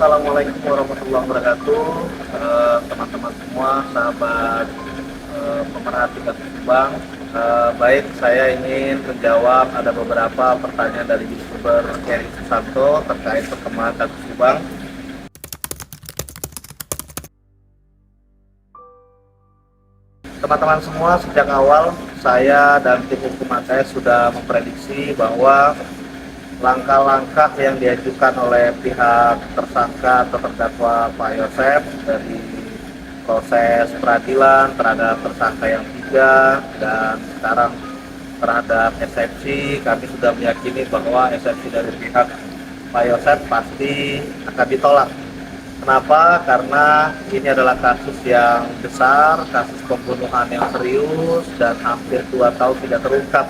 Assalamualaikum warahmatullahi wabarakatuh. Teman-teman semua, sahabat pemerhati kasus Subang. Baik, saya ingin menjawab ada beberapa pertanyaan dari youtuber Heri Susanto terkait perkembangan kasus Subang. Teman-teman semua, sejak awal saya dan tim hukum saya sudah memprediksi bahwa langkah-langkah yang diajukan oleh pihak tersangka atau terdakwa Pak Yosef dari proses peradilan terhadap tersangka yang 3 dan sekarang terhadap eksepsi, kami sudah meyakini bahwa eksepsi dari pihak Pak Yosef pasti akan ditolak. Kenapa? Karena ini adalah kasus yang besar, kasus pembunuhan yang serius dan hampir 2 tahun tidak terungkap,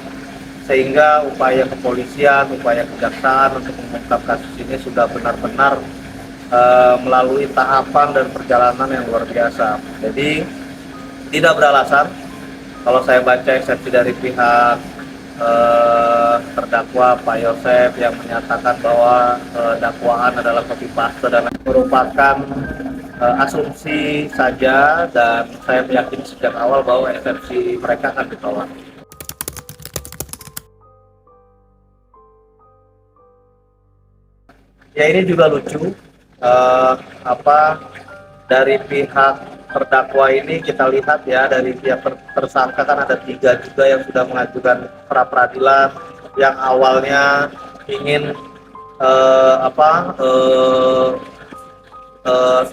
sehingga upaya kepolisian, upaya kejaksaan untuk mengungkap kasus ini sudah benar-benar melalui tahapan dan perjalanan yang luar biasa. Jadi tidak beralasan kalau saya baca eksepsi dari pihak terdakwa Pak Yosef yang menyatakan bahwa dakwaan adalah copy paste dan merupakan asumsi saja, dan saya meyakini sejak awal bahwa eksepsi mereka akan ditolak. Ya, ini juga lucu, dari pihak terdakwa ini kita lihat ya, dari pihak tersangka kan ada 3 juga yang sudah mengajukan pra peradilan yang awalnya ingin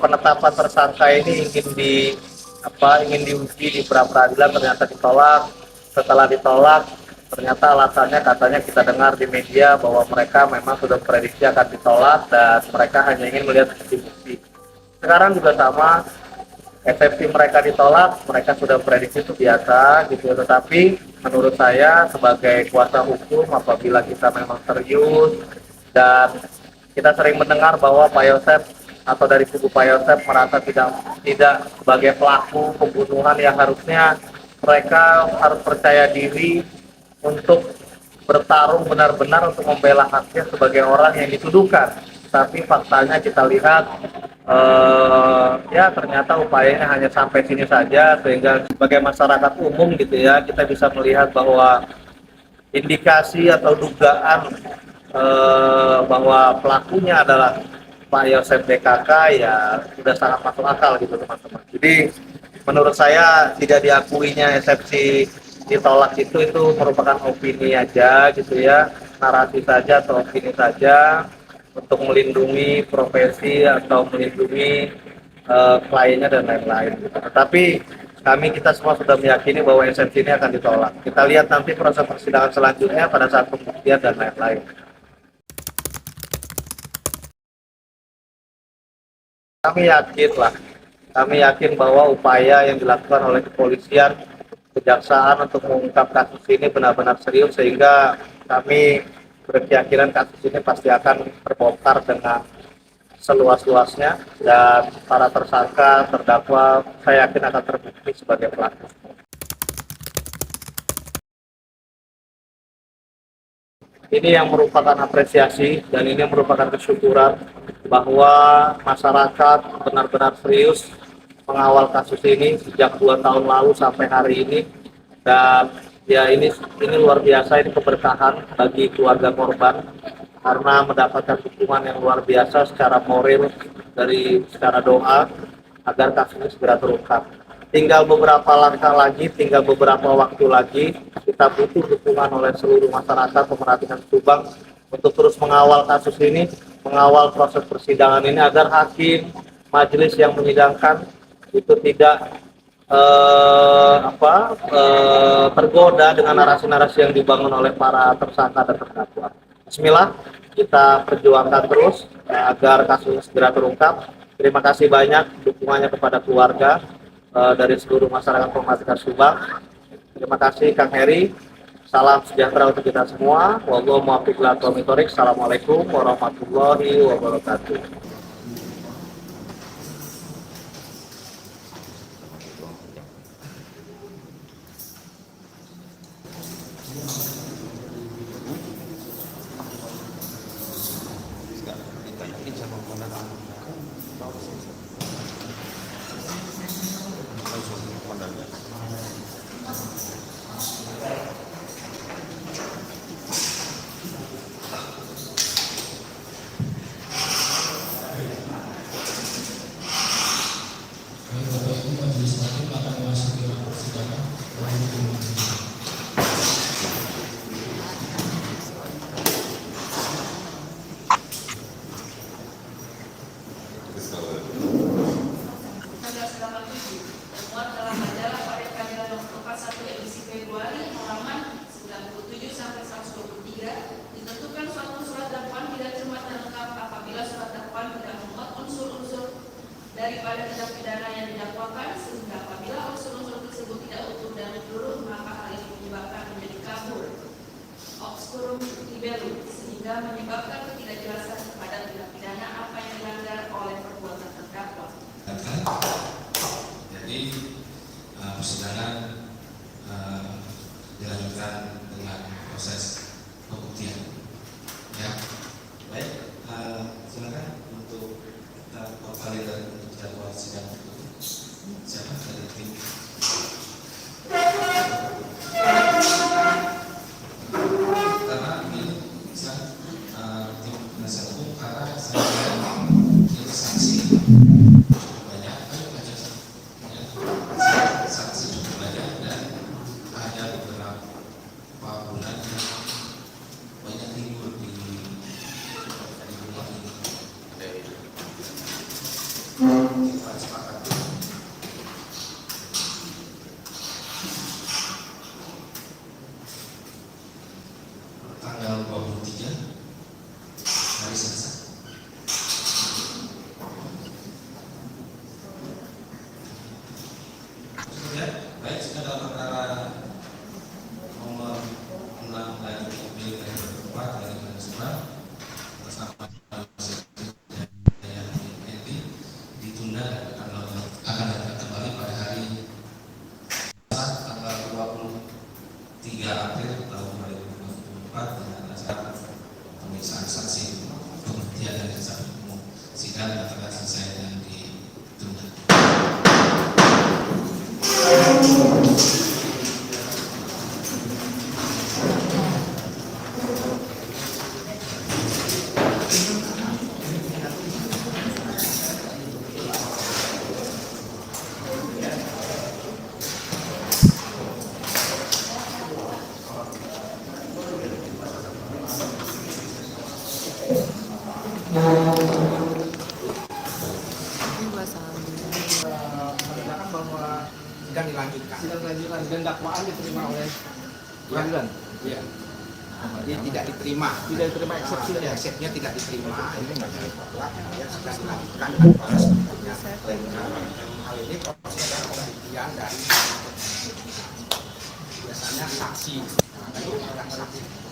penetapan tersangka ini ingin diuji di pra peradilan, ternyata ditolak. Setelah ditolak, ternyata alasannya katanya kita dengar di media bahwa mereka memang sudah prediksi akan ditolak dan mereka hanya ingin melihat bukti-bukti. Sekarang juga sama, eksepsi mereka ditolak, mereka sudah prediksi itu biasa gitu. Tetapi menurut saya sebagai kuasa hukum, apabila kita memang serius dan kita sering mendengar bahwa Pak Yosef atau dari kubu Pak Yosef merasa tidak sebagai pelaku pembunuhan, yang harusnya mereka harus percaya diri untuk bertarung benar-benar untuk membela haknya sebagai orang yang dituduhkan. Tapi faktanya kita lihat ya ternyata upayanya hanya sampai sini saja, sehingga sebagai masyarakat umum gitu ya, kita bisa melihat bahwa indikasi atau dugaan bahwa pelakunya adalah Pak Yosef BKK ya sudah sangat masuk akal gitu teman-teman. Jadi menurut saya tidak diakuinya eksepsi ditolak itu merupakan opini aja gitu ya, narasi saja atau opini saja untuk melindungi profesi atau melindungi kliennya dan lain-lain gitu. Tetapi kita semua sudah meyakini bahwa eksepsi ini akan ditolak. Kita lihat nanti proses persidangan selanjutnya pada saat pembuktian dan lain-lain. Kami yakin bahwa upaya yang dilakukan oleh kepolisian, kejaksaan untuk mengungkap kasus ini benar-benar serius, sehingga kami berkeyakinan kasus ini pasti akan terbongkar dengan seluas-luasnya dan para tersangka, terdakwa, saya yakin akan terbukti sebagai pelaku. Ini yang merupakan apresiasi dan ini merupakan kesyukuran bahwa masyarakat benar-benar serius mengawal kasus ini sejak 2 tahun lalu sampai hari ini. Dan ya ini luar biasa, ini keberkahan bagi keluarga korban karena mendapatkan dukungan yang luar biasa secara moral dari secara doa agar kasusnya segera terungkap. Tinggal beberapa langkah lagi, tinggal beberapa waktu lagi, kita butuh dukungan oleh seluruh masyarakat pemerhatian Subang untuk terus mengawal kasus ini, mengawal proses persidangan ini agar hakim, majelis yang menyidangkan itu tidak tergoda dengan narasi-narasi yang dibangun oleh para tersangka dan terdakwa. Bismillah, kita perjuangkan terus agar kasus segera terungkap. Terima kasih banyak dukungannya kepada keluarga dari seluruh masyarakat pemerhatian Subang. Terima kasih Kang Heri. Salam sejahtera untuk kita semua. Wallahu muwaffiq ila aqwamit thoriq. Assalamualaikum warahmatullahi wabarakatuh. Nggak ditanya sama mana Temuan dalam majalah Padat Karya nomor 41 edisi Februari halaman 97 sampai 123 ditentukan suatu surat dakwaan tidak cermat dan lengkap apabila surat dakwaan tidak memuat unsur-unsur daripada tindak pidana yang didakwakan, sehingga apabila unsur-unsur tersebut tidak utuh dan menyeluruh maka hal ini menyebabkan menjadi kabur obscurum libellum, sehingga menyebabkan ketidakjelasan kepada tindak pidana apa yang dilanggar oleh perbuatan terdakwa. Jadi persidangan dilanjutkan dengan proses pembuktian. Ya, baik. Silakan untuk kita validan untuk jadwal sidang. Siapa dari tim? Karena ini tim penasihat hukum karena saya ini saksi. Tanggal 23 hari Selasa. Baik, sudah dalam perkara nomor 6 dari milik tempat dari Surat bersama ditunda dan akan datang kembali pada hari tanggal 23 April tahun 2024 dengan acara pemeriksaan saksi pembuktian dan jaksa umum. Sidang akan selesai dan ditunda. Menyatakan bahwa sidang dilanjutkan. Sidang dilanjutkan dan dakwaan diterima oleh pengadilan. Iya. Jadi tidak diterima. Tidak diterima eksepsinya. Eksepsinya tidak diterima. Ini bahwa kemudian sidang dilanjutkan dengan proses berikutnya. Hal ini proses pembuktian dari biasanya saksi. Saksi.